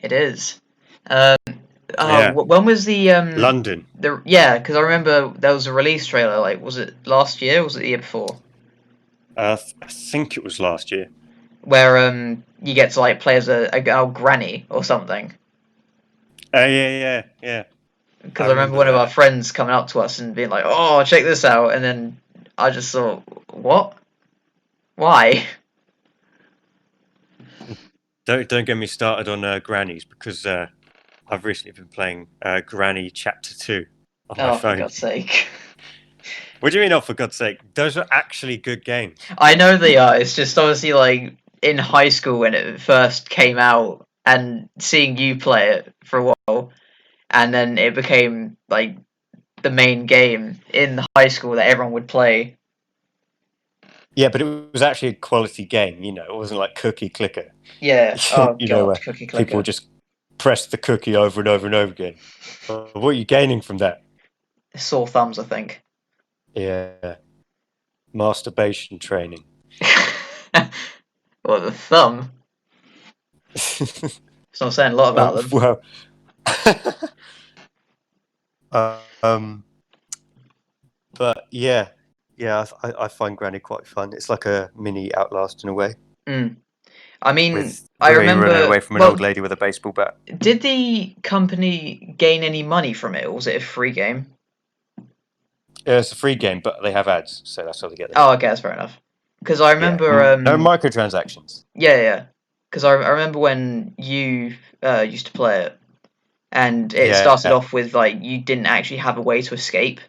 It is. Um, Yeah, when was London. the yeah? Because I remember there was a release trailer. Like, was it last year? Or was it the year before? I think it was last year. Where you get to like play as a girl granny or something. Yeah. Because I I remember remember one of our that. friends coming up to us and being like, "Oh, check this out," and then I just thought, "What? Why?" Don't get me started on grannies because I've recently been playing Granny Chapter 2 on my Oh, for phone. God's sake! What do you mean? Oh, for God's sake! Those are actually good games. I know they are. It's just obviously like in high school when it first came out, and seeing you play it for a while, and then it became like the main game in the high school that everyone would play. Yeah, but it was actually a quality game. You know, it wasn't like Cookie Clicker. Yeah. Oh You know, God, where cookie people clicker. just press the cookie over and over and over again. What are you gaining from that? Sore thumbs, I think. Yeah, masturbation training. Well, the thumb. It's not saying a lot about them. Well, um, but I find Granny quite fun. It's like a mini Outlast in a way, Mm. I mean, with I where you're running remember. away from an old Well, lady with a baseball bat. did the company gain any money from it, or was it a free game? Yeah, it's a free game, but they have ads, so that's how they get their Oh, money. okay, that's fair enough. Because I Yeah, remember, no microtransactions. yeah. Because I remember when you used to play it, and it started Yeah, off with like you didn't actually have a way to escape,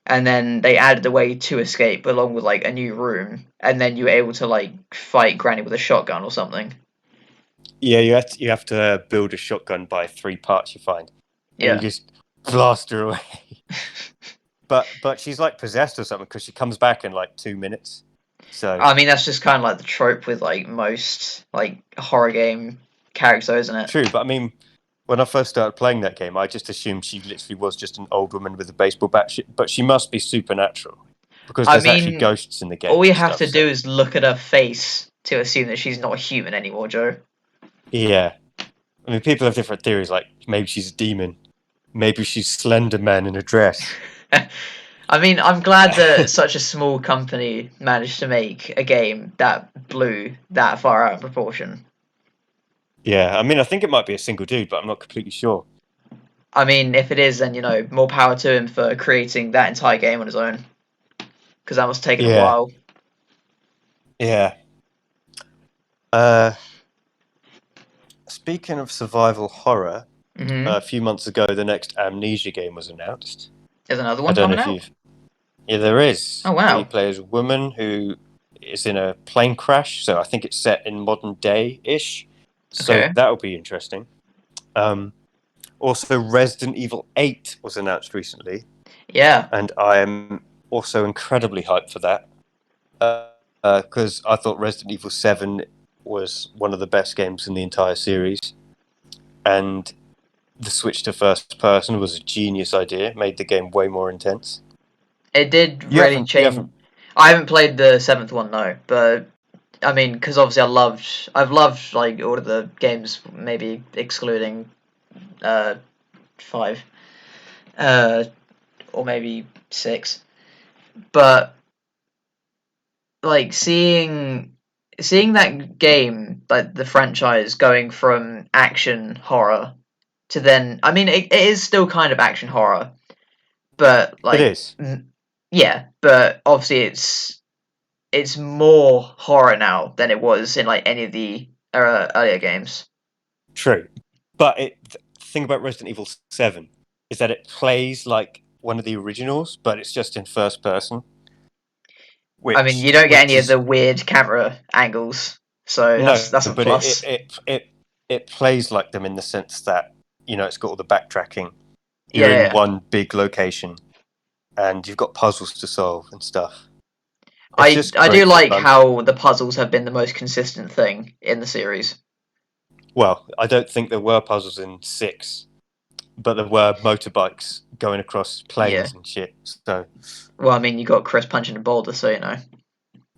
and then they added a way to escape along with like a new room, and then you were able to like fight Granny with a shotgun or something. yeah, you have to build a shotgun by 3 parts you find, and you Yeah. just blast her away. But she's like possessed or something because she comes back in like 2 minutes. So I mean, that's just kind of like the trope with like most like horror game characters, isn't it? true, but I mean, when I first started playing that game, I just assumed she literally was just an old woman with a baseball bat. But she must be supernatural because I there's actually mean, ghosts in the game all you and have stuff. to do So is look at her face to assume that she's not human anymore, Joe. yeah, I mean, people have different theories. Like maybe she's a demon, maybe she's Slender Man in a dress. I mean, I'm glad that such a small company managed to make a game that blew that far out of proportion. Yeah, I mean, I think it might be a single dude, but I'm not completely sure. I mean, if it is, then more power to him for creating that entire game on his own, because that must have taken a Yeah, while. yeah. Uh, Speaking of survival horror, Hmm. a few months ago, the next Amnesia game was announced. There's another I one don't know coming if out. you've. Yeah, there is. Oh Where you wow. play as a woman who is in a plane crash, so I think it's set in modern day ish. So Okay. that'll be interesting. Um, Also, Resident Evil 8 was announced recently, Yeah. and I am also incredibly hyped for that because I thought Resident Evil 7 was one of the best games in the entire series, and the switch to first person was a genius idea, made the game way more intense. It did really You change. haven't, I haven't played the seventh one though, but I mean, because obviously I've loved like all of the games, maybe excluding uh five, uh or maybe six, but like seeing that game, like the franchise going from action horror to then, I mean, it is still kind of action horror, but it like, is yeah, but obviously it's more horror now than it was in like any of the earlier games. true, but the thing about Resident Evil 7 is that it plays like one of the originals, but it's just in first person. I mean, you don't get any of is the weird camera angles, so no, that's a but plus. it plays like them in the sense that it's got all the backtracking. You're in Yeah, one big location, and you've got puzzles to solve and stuff. It's I just I do great like fun. how the puzzles have been the most consistent thing in the series. Well, I don't think there were puzzles in 6, but there were motorbikes going across Yeah. plains and shit. So Well, I mean, you got Chris punching a boulder, so you know.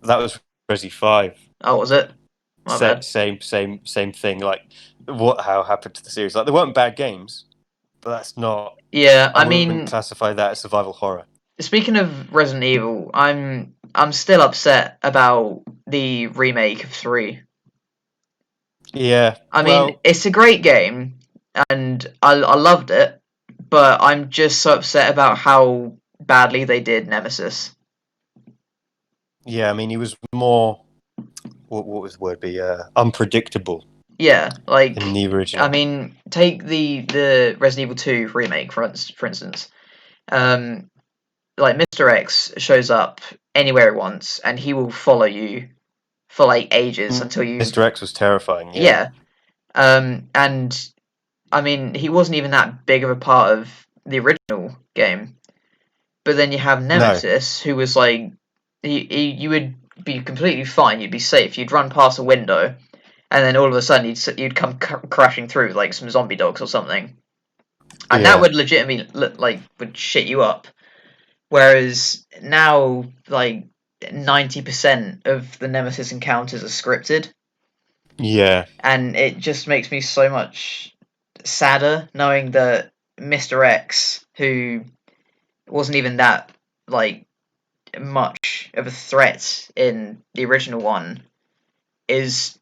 that was Resi 5. Oh, was it? My bad. Same thing. Like how happened to the series? Like, they weren't bad games, but that's not. Yeah, I I wouldn't mean, classify that as survival horror. speaking of Resident Evil, I'm still upset about the remake of 3. Yeah. I mean, Well. it's a great game, and I loved it, but I'm just so upset about how badly they did Nemesis. Yeah. I mean, he was more. What was the word? Be unpredictable Yeah, in like, the I original. mean, take the Resident Evil 2 remake for instance. Um, like Mr. X shows up anywhere he wants, and he will follow you for like ages until you. Mr. X was terrifying. Yeah. Yeah. And I mean, he wasn't even that big of a part of the original game. But then you have No. Nemesis, who was like, you would be completely fine, you'd be safe, you'd run past a window, and then all of a sudden you'd come crashing through like some zombie dogs or something, and that Yeah. would legitimately would shit you up. Whereas now, like 90% of the Nemesis encounters are scripted, Yeah. and it just makes me so much sadder knowing that Mr. X, who wasn't even that like much of a threat in the original one, is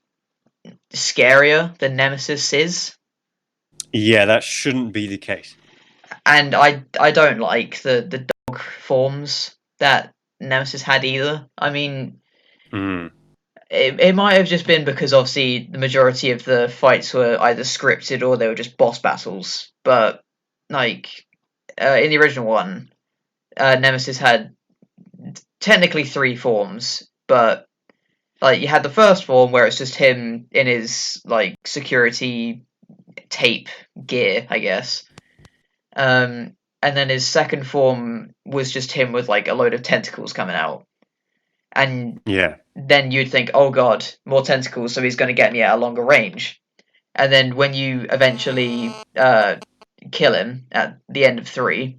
scarier than Nemesis is. Yeah. That shouldn't be the case. And I don't like the dog forms that Nemesis had either. I mean, Mm. it might have just been because obviously the majority of the fights were either scripted or they were just boss battles. But like in the original one, Nemesis had technically 3 forms, but like you had the first form where it's just him in his like security tape gear, I guess. And then his second form was just him with like a load of tentacles coming out. And Yeah. then you'd think, oh god, more tentacles, so he's going to get me at a longer range. And then when you eventually kill him at the end of 3,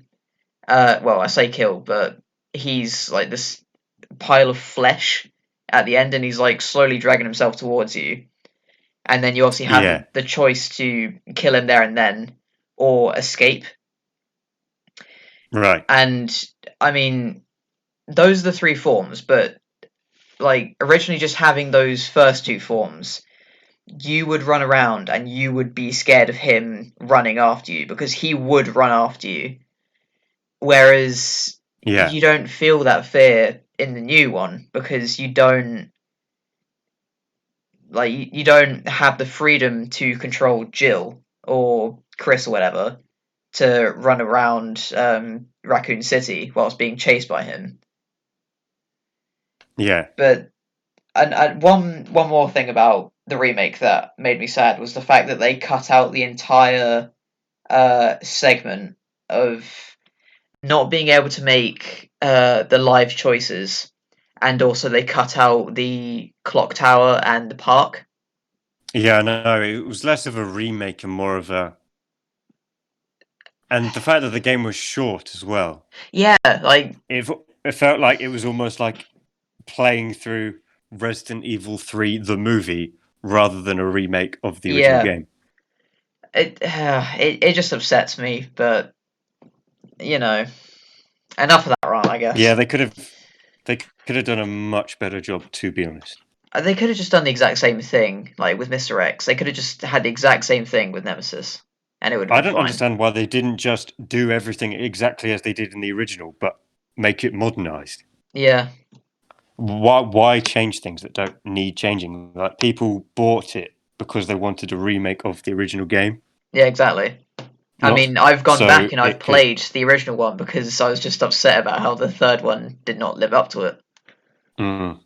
well, I say kill, but he's like this pile of flesh at the end, and he's like slowly dragging himself towards you. And then you obviously have Yeah. the choice to kill him there and then or escape. Right. And I mean, those are the 3 forms, but like originally just having those first 2 forms, you would run around and you would be scared of him running after you because he would run after you. Whereas Yeah. you don't feel that fear in the new one because you don't you don't have the freedom to control Jill or Chris or whatever to run around Raccoon City whilst being chased by him. Yeah. But and one more thing about the remake that made me sad was the fact that they cut out the entire segment of not being able to make the live choices, and also they cut out the clock tower and the park. Yeah. No, it was less of a remake and more of a. And the fact that the game was short as well. Yeah, like It it felt like it was almost like playing through Resident Evil 3 the movie rather than a remake of the original yeah, game. it just upsets me, but you know, enough of that rant, I Yeah, guess. they could have done a much better job, to be honest. They could have just done the exact same thing, like with Mr. X. They could have just had the exact same thing with Nemesis, and it would have I been don't fine. understand why they didn't just do everything exactly as they did in the original, but make it modernized. Yeah, Why change things that don't need changing? Like, people bought it because they wanted a remake of the original game. yeah, exactly. I Not mean, I've gone so back and I've it could. played the original one because I was just upset about how the third one did not live up to it. Mm,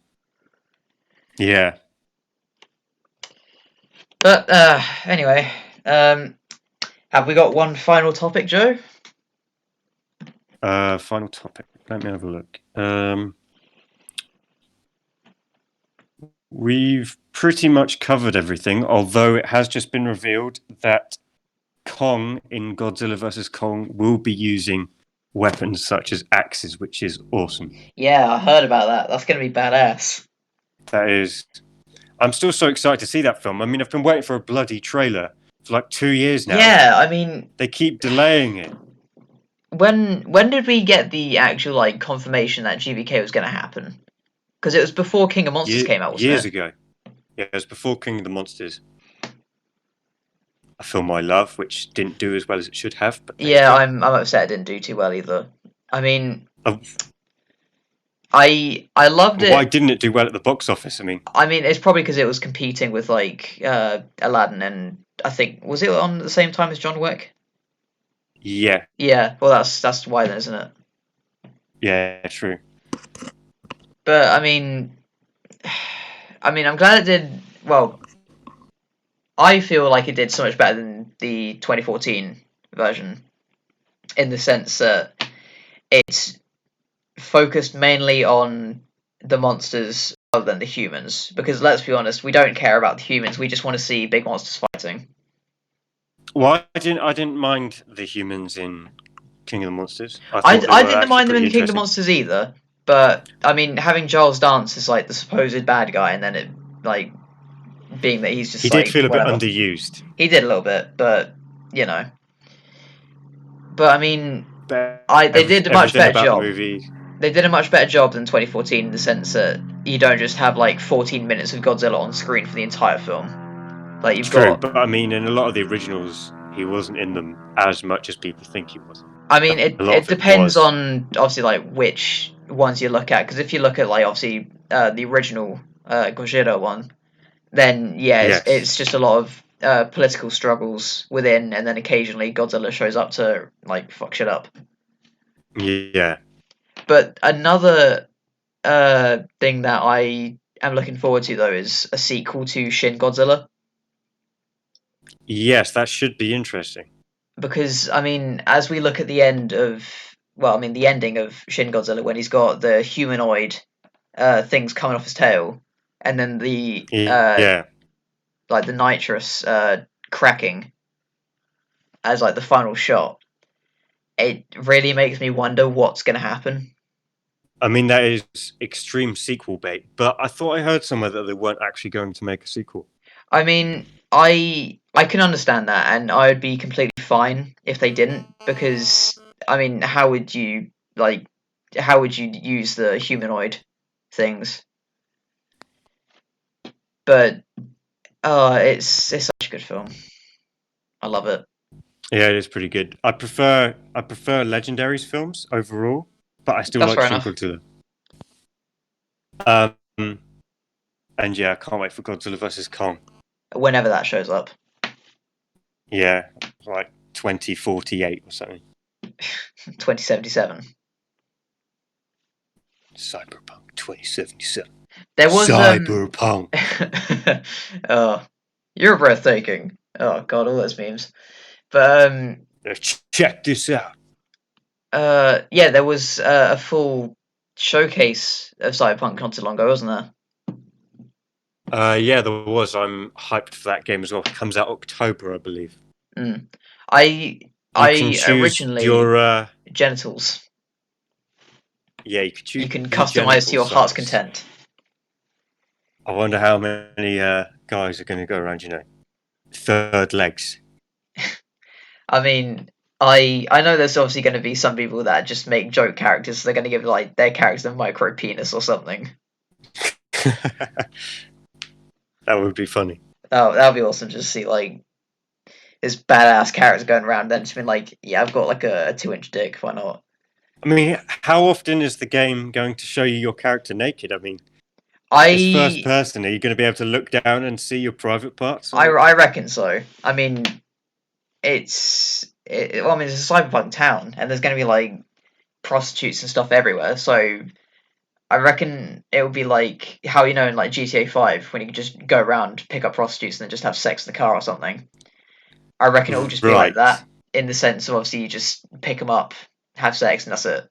yeah. But anyway, have we got one final topic, Joe? Final topic. Let me have a look. We've pretty much covered everything, although it has just been revealed that Kong in Godzilla vs. Kong will be using weapons such as axes, which is awesome. Yeah, I heard about that. That's gonna be badass. That is. I'm still so excited to see that film. I mean, I've been waiting for a bloody trailer for like 2 years now. Yeah, I mean, They keep delaying it. when did we get the actual like confirmation that GVK was gonna happen? Because it was before King of Monsters came out, wasn't Years it? ago. Yeah, it was before King of the Monsters. A film I love, which didn't do as well as it should have, but there you Yeah, go. I'm upset it didn't do too well either. I mean, Oh, I loved why it. didn't it do well at the box office? I mean, I mean, it's probably because it was competing with like Aladdin and I think was it on the same time as John Wick? yeah, Yeah, well that's why then, isn't it? yeah, true. But I mean, I'm glad it did well. I feel like it did so much better than the 2014 version in the sense that it's focused mainly on the monsters rather than the humans. Because let's be honest, we don't care about the humans. We just want to see big monsters fighting. Well, I didn't mind the humans in King of the Monsters. I I, thought they I were didn't actually mind them in pretty the Kingdom interesting. Monsters either. But I mean, having Giles Dance as like the supposed bad guy, and then it like being that he's He just did like feel a bit whatever. underused. He did a little bit, but you know. But I mean, But I they did a much everything better about the job. movie, They did a much better job than 2014 in the sense that you don't just have like 14 minutes of Godzilla on screen for the entire film. Like you've true. got. But I mean, in a lot of the originals, he wasn't in them as much as people think he was. I mean, A lot it of it depends was. on obviously like which ones you look at. Because if you look at like obviously the original Gojira one, then yeah, Yes. it's just a lot of political struggles within, and then occasionally Godzilla shows up to like fuck shit up. Yeah. But another thing that I am looking forward to though is a sequel to Shin Godzilla Yes, that should be interesting. because I mean, as we look at the end of well, I mean the ending of Shin Godzilla when he's got the humanoid things coming off his tail, and then the Yeah. like the nitrous cracking as like the final shot. It really makes me wonder what's going to happen. I mean, that is extreme sequel bait, but I thought I heard somewhere that they weren't actually going to make a sequel. I mean, I can understand that, and I would be completely fine if they didn't, because I mean, how would you like? How would you use the humanoid things? But it's such a good film. I love it. Yeah, it is pretty good. I prefer Legendary's films overall, but I still That's like fair Shin enough. Godzilla. And yeah, I can't wait for Godzilla vs Kong. Whenever that shows up, Yeah, like 2048 or something. 2077. Cyberpunk 2077. There was Cyberpunk. oh, you're breathtaking. Oh god, all those memes. But Check this out. yeah, there was a full showcase of Cyberpunk not too long ago, wasn't there? Yeah, there was. I'm hyped for that game as well. It comes out October, I believe. Mm. I You can I choose originally your genitals. yeah, you can choose You can your customize to genital your heart's size. content. I wonder how many guys are going to go around, third legs. I mean, I know there's obviously going to be some people that just make joke characters. So they're going to give like their character a micro penis or something. That would be funny. That'd be awesome. Just see like this badass character going around, then just being like, yeah, I've got like a 2 inch dick. Why not? I mean, how often is the game going to show you your character naked? I mean, it's first I person. Are you going to be able to look down and see your private parts? I Or I reckon so. I mean, it's well, I mean, it's a cyberpunk town, and there's going to be like prostitutes and stuff everywhere. So I reckon it would be like how in like GTA 5 when you can just go around, pick up prostitutes, and then just have sex in the car or something. I reckon it will just be like Right. that in the sense of obviously you just pick them up, have sex, and that's it.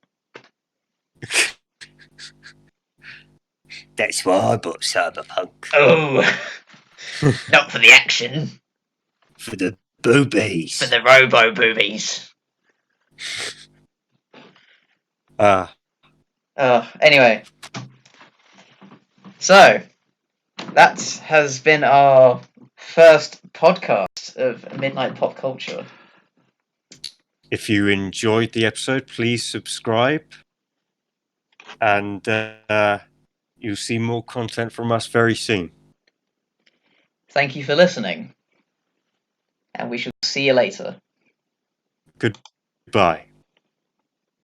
That's why I bought Cyberpunk. Oh, not for the action, For the boobies. for the robo boobies. Anyway, so that has been our first podcast of Midnight Pop Culture. If you enjoyed the episode, please subscribe, and you'll see more content from us very soon. Thank you for listening, and we shall see you later. Goodbye.